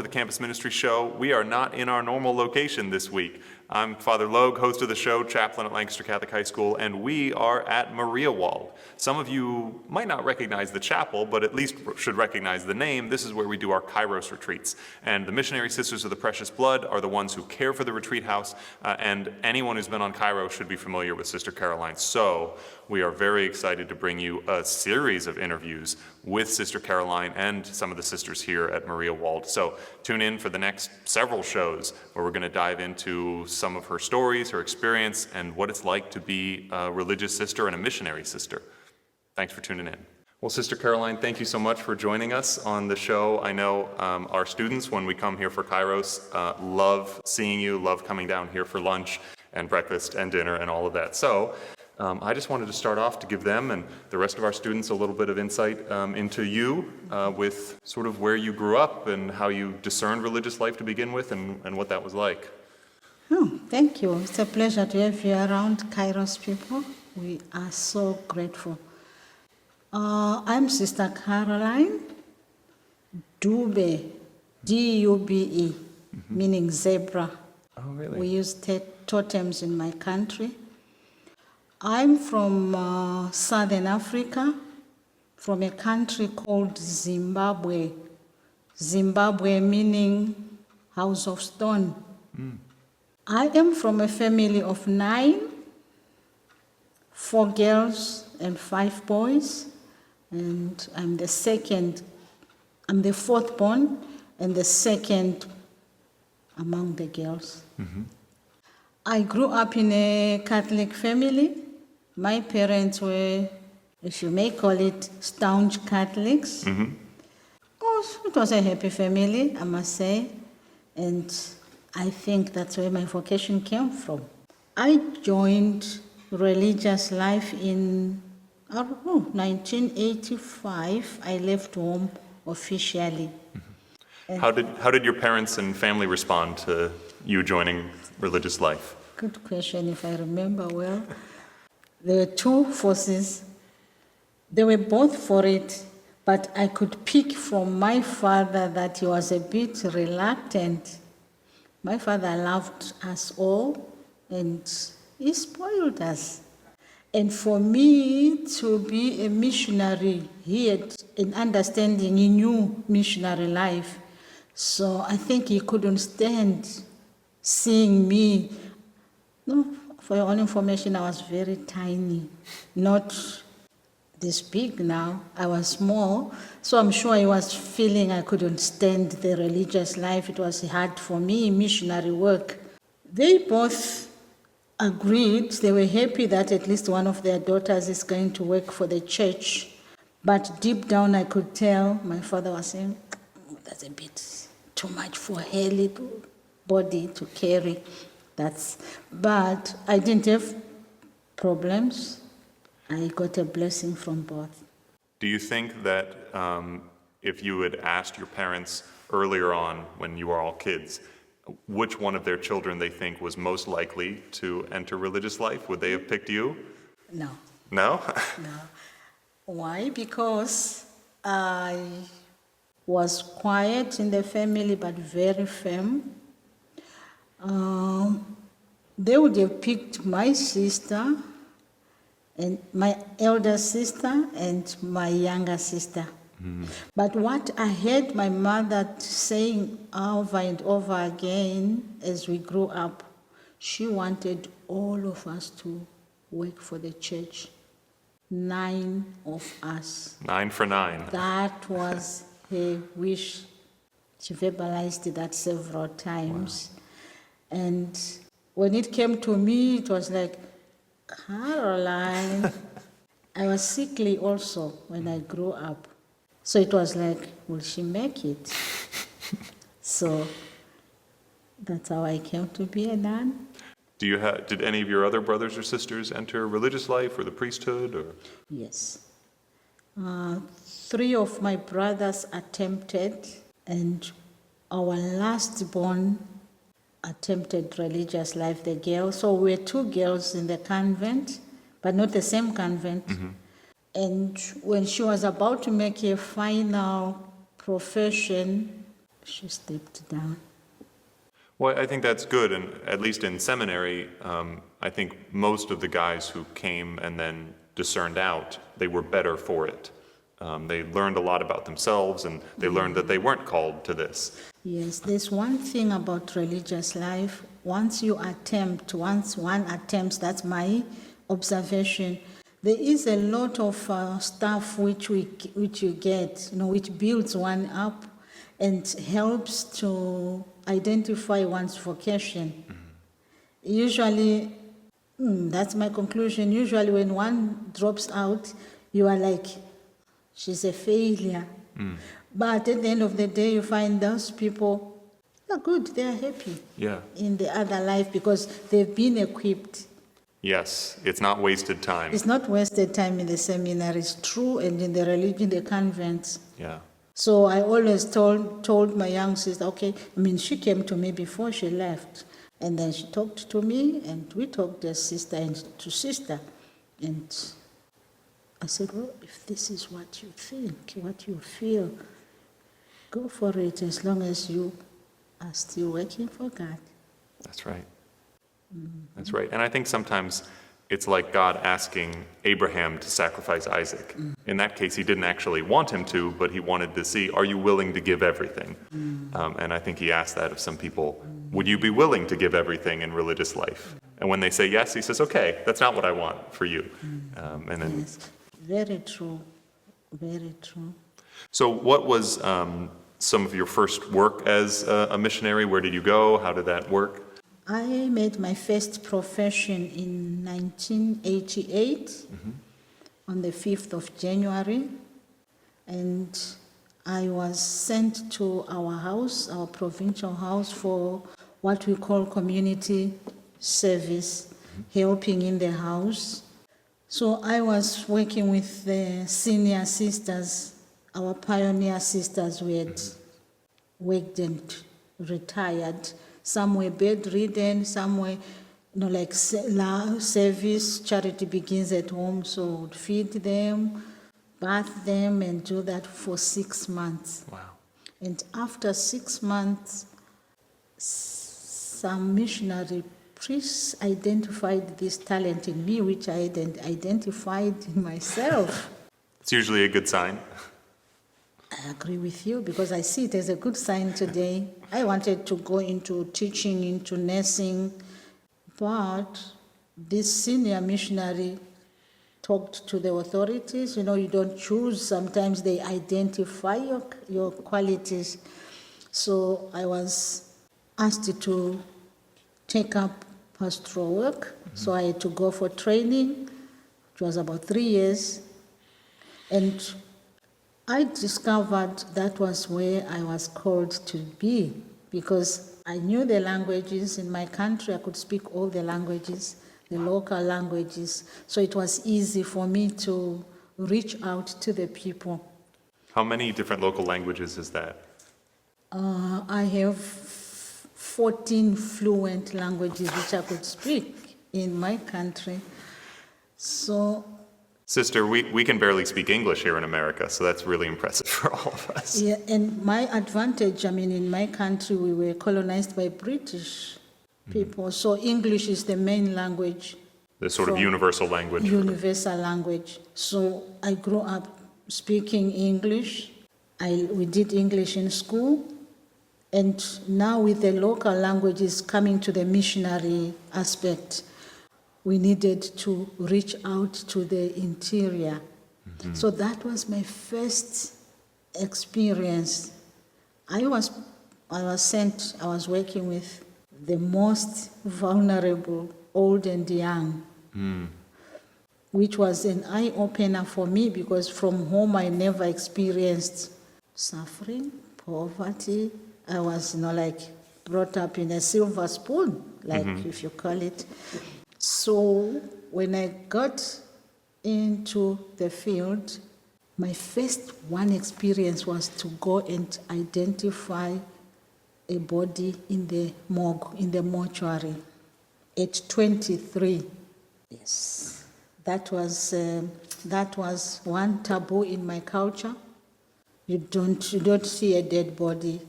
to the Campus Ministry Show. We are not in our normal location this week. I'm Father Logue, host of the show, chaplain at Lancaster Catholic High School, and we are at Maria Wald. Some of you might not recognize the chapel, but at least should recognize the name. This is where we do our Kairos retreats. And the Missionary Sisters of the Precious Blood are the ones who care for the retreat house, and anyone who's been on Kairos should be familiar with Sister Caroline. So we are very excited to bring you a series of interviews with Sister Caroline and some of the sisters here at Maria Wald. So tune in for the next several shows where we're going to dive into some of her stories, her experience, and what it's like to be a religious sister and a missionary sister. Thanks for tuning in. Well, Sister Caroline, thank you so much for joining us on the show. I know our students, when we come here for Kairos, love seeing you, love coming down here for lunch and breakfast and dinner and all of that. So I just wanted to start off to give them and the rest of our students a little bit of insight into you with sort of where you grew up and how you discerned religious life to begin with and what that was like. Oh, thank you. It's a pleasure to have you around, Kairos people. We are so grateful. I'm Sister Caroline Dube, D-U-B-E, meaning zebra. Oh, really? We use totems in my country. I'm from Southern Africa, from a country called Zimbabwe. Zimbabwe meaning house of stone. I am from a family of 9, 4 girls and 5 boys, and I'm the fourth born and the second among the girls. I grew up in a Catholic family. My parents were, if you may call it, staunch Catholics. Oh, it was a happy family, I must say, and I think that's where my vocation came from. I joined religious life in 1985. I left home officially. How did your parents and family respond to you joining religious life? Good question, if I remember well. There were 2 forces. They were both for it, but I could pick from my father that he was a bit reluctant. My father loved us all, and he spoiled us. And for me to be a missionary, he had an understanding, he knew missionary life. So I think he couldn't stand seeing me. No, for your own information, I was very tiny, not this big now. I was small, so I'm sure he was feeling I couldn't stand the religious life. It was hard for me, missionary work. They both agreed. They were happy that at least one of their daughters is going to work for the church. But deep down, I could tell my father was saying, that's a bit too much for her little body to carry. But I didn't have problems. I got a blessing from both. Do you think that if you had asked your parents earlier on when you were all kids, which one of their children they think was most likely to enter religious life, would they have picked you? No. No? No. Why? Because I was quiet in the family, but very firm. They would have picked my sister, and my elder sister, and my younger sister. But what I heard my mother saying over and over again as we grew up, she wanted all of us to work for the church. 9 of us. 9 for 9. That was her wish. She verbalized that several times. Wow. And when it came to me, it was like, Caroline. I was sickly also when I grew up. So it was like, will she make it? So that's how I came to be a nun. Did any of your other brothers or sisters enter religious life or the priesthood? Or? Yes. 3 of my brothers attempted, and our last born attempted religious life, the girl. So we were 2 girls in the convent, but not the same convent. And when she was about to make a final profession, she stepped down. Well, I think that's good, and at least in seminary, I think most of the guys who came and then discerned out, they were better for it. They learned a lot about themselves, and they learned that they weren't called to this. Yes, there's one thing about religious life. Once one attempts, that's my observation, there is a lot of stuff which you get, which builds one up and helps to identify one's vocation. Usually, that's my conclusion. Usually, when one drops out, you are like, she's a failure. But at the end of the day, you find those people are good, they are happy in the other life because they've been equipped. Yes, it's not wasted time. It's not wasted time in the seminary, it's true, and in the religion, the convents. Yeah. So I always told my young sister, she came to me before she left, and then she talked to me, and we talked as sister and to sister. And I said, well, if this is what you think, what you feel, go for it as long as you are still working for God. That's right. That's right. And I think sometimes it's like God asking Abraham to sacrifice Isaac. In that case, he didn't actually want him to, but he wanted to see, are you willing to give everything? And I think he asked that of some people. Would you be willing to give everything in religious life? And when they say yes, he says, okay, that's not what I want for you. And then, yes, very true, very true. So what was some of your first work as a missionary? Where did you go? How did that work? I made my first profession in 1988 on the 5th of January, and I was sent to our house, our provincial house, for what we call community service, helping in the house. So I was working with the senior sisters, our pioneer sisters who had worked and retired. Some were bedridden, some were, like service, charity begins at home, so would feed them, bath them, and do that for 6 months. Wow. And after 6 months, some missionary priests identified this talent in me, which I hadn't identified in myself. It's usually a good sign. I agree with you because I see it as a good sign today. I wanted to go into teaching, into nursing, but this senior missionary talked to the authorities. You don't choose. Sometimes they identify your qualities. So I was asked to take up pastoral work. So I had to go for training, which was about 3 years. And I discovered that was where I was called to be because I knew the languages in my country. I could speak all the languages, the local languages. So it was easy for me to reach out to the people. How many different local languages is that? I have 14 fluent languages which I could speak in my country. So, Sister, we can barely speak English here in America, so that's really impressive for all of us. yeah, and my advantage, in my country, we were colonized by British people, so English is the main language. The sort of universal language. Universal language. So I grew up speaking English. We did English in school, and now with the local languages coming to the missionary aspect, we needed to reach out to the interior. So that was my first experience. I was working with the most vulnerable, old and young, which was an eye-opener for me because from home I never experienced suffering, poverty. I was, brought up in a silver spoon, if you call it. So when I got into the field, my first one experience was to go and identify a body in the morgue, in the mortuary, at 23. Yes, that was one taboo in my culture. You don't see a dead body.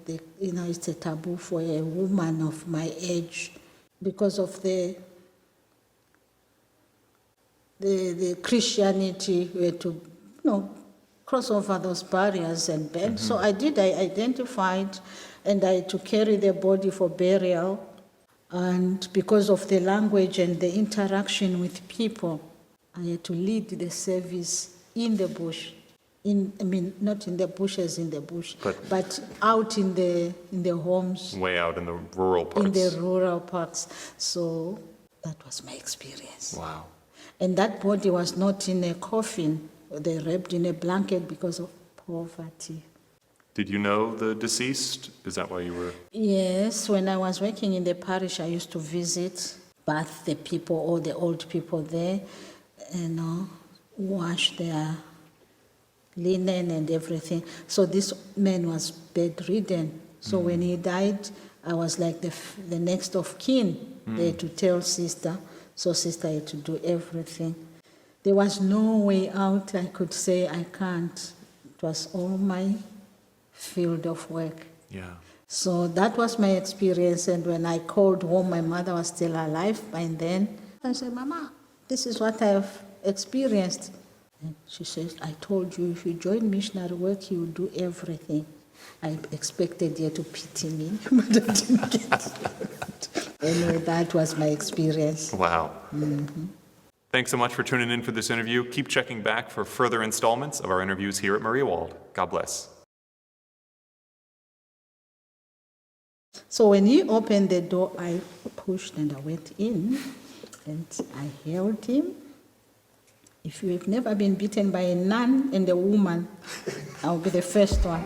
It's a taboo for a woman of my age because of the Christianity were to, cross over those barriers and bend. So I identified and I had to carry the body for burial. And because of the language and the interaction with people, I had to lead the service in the bush. Not in the bushes in the bush, but out in the homes. Way out in the rural parts. In the rural parts. So that was my experience. Wow. And that body was not in a coffin. They wrapped in a blanket because of poverty. Did you know the deceased? Is that why you were? Yes, when I was working in the parish, I used to visit, bath the people, all the old people there, wash their linen and everything. So this man was bedridden. So when he died, I was like the next of kin there to tell sister. So sister had to do everything. There was no way out. I could say I can't. It was all my field of work. Yeah. So that was my experience. And when I called home, my mother was still alive by then. I said, Mama, this is what I've experienced. And she says, I told you if you join missionary work, you will do everything. I expected you to pity me, but I didn't get it. Anyway, that was my experience. Wow. Thanks so much for tuning in for this interview. Keep checking back for further installments of our interviews here at Maria Wald. God bless. So when he opened the door, I pushed and I went in and I held him. If you have never been beaten by a nun and a woman, I'll be the first one.